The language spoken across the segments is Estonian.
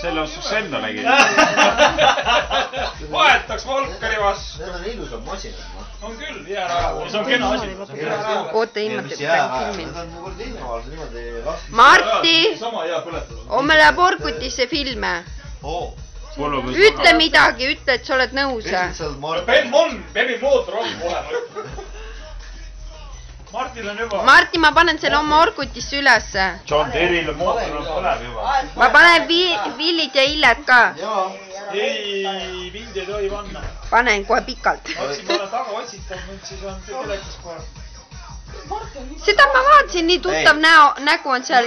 Selle on Susenno nägi. Vahetaks Volkari vastu. Need on ilusad masinad. On küll, jää rahu. See on kena asi. Oota, ilmati praegu filmin. Need on mul ilmavals niimoodi lastud. Marti! Homme läheb Orkutisse filme. Ütle midagi, ütle, et sa oled nõus. Bebi mootor on kohe. Martil on juba. Marti, ma panen selle oma Orkutisse ülesse. John Terrile mootor on põlev juba. Ma panen Villit ja Illet ka. Ei, Vild ei tohi panna. Panen kohe pikalt. Ma olen taga otsitav, siis on telekas kohe. Seda ma vaatasin, nii tuttav nägu on seal.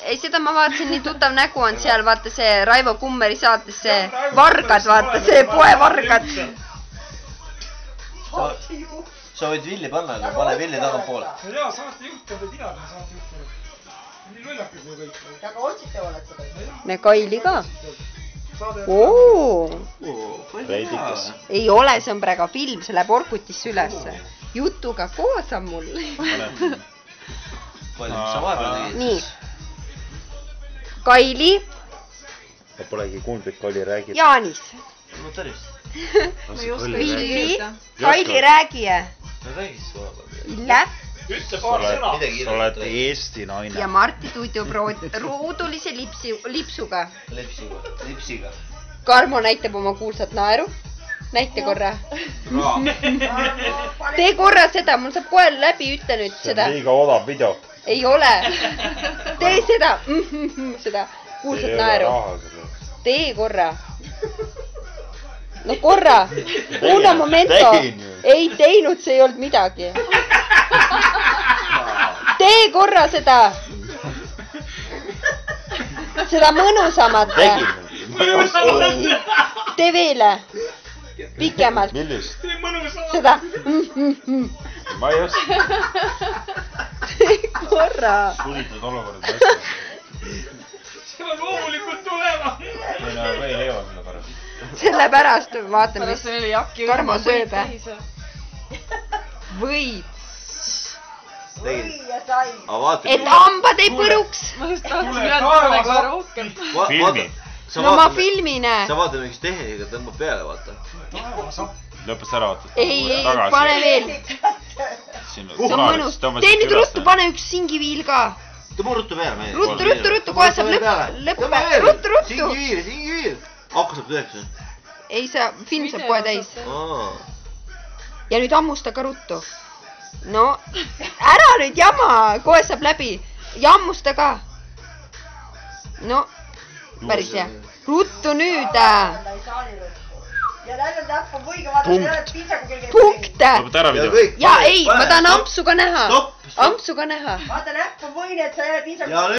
Ei, seda ma vaatasin, nii tuttav nägu on seal. Vaata see Raivo Kummeri saates see vargad, vaata see poevargad. Sa võid Villi panna, aga pane Villi tagapoole. Jaa, saate juht on tead, me saate juht on. Nii lullakas ju kõik. Aga otsite oled seda? Me Kaili ka. Oo. Veidikas. Ei ole, see on praegu film, see läheb Orkutisse ülesse. Jutuga koos on mul. Nii. Kaili. Ma polegi kuulnud, et Kaili räägib. Jaanis. No tervist. Villi. Kaili räägi. Ille. Ütle paar sõna. Sa oled Eesti naine. Ja Marti tuidub ruudulise lipsuga. Lipsiga. Karmo näitab oma kuulsat naeru. Näite korra. Tee korra seda, mul saab kohe läbi, ütle nüüd seda. See on liiga odav video. Ei ole. Tee seda. Seda kuulsat naeru. Tee korra. No korra. Una momento. Ei teinud, see ei olnud midagi. Tee korra seda. Seda mõnusamat. Tee veele. Pikemalt. Millist? Seda. Ma ei oska. Tee korra. Sulitad olukorda hästi. See on loomulikult tulema. Võin veel ei ole selle pärast. Sellepärast vaatame, mis Karmo sööb. Võid. Et hambad ei põruks. Ma just tahtsin jätta kohe rohkem. Filmi. No ma filmine. Sa vaata mingis tehnika, tõmbab peale, vaata. Lõpes ära vaata. Ei, pane veel. See on mõnus. Tee nüüd ruttu, pane üks singiviil ka. Tõmba ruttu peale. Ruttu, kohe saab lõpp. Ruttu. Singiviil. Hakka saab tõeks. Ei, see film saab kohe täis. Ja nüüd hammusta ka ruttu. No, ära nüüd jama, kohe saab läbi. Ja hammusta ka. No, päris hea. Ruttu nüüd. Punkt. Ja ei, ma tahan ampsu ka näha. Ampsu ka näha. Vaata näppu võin, et sa jälle piisab.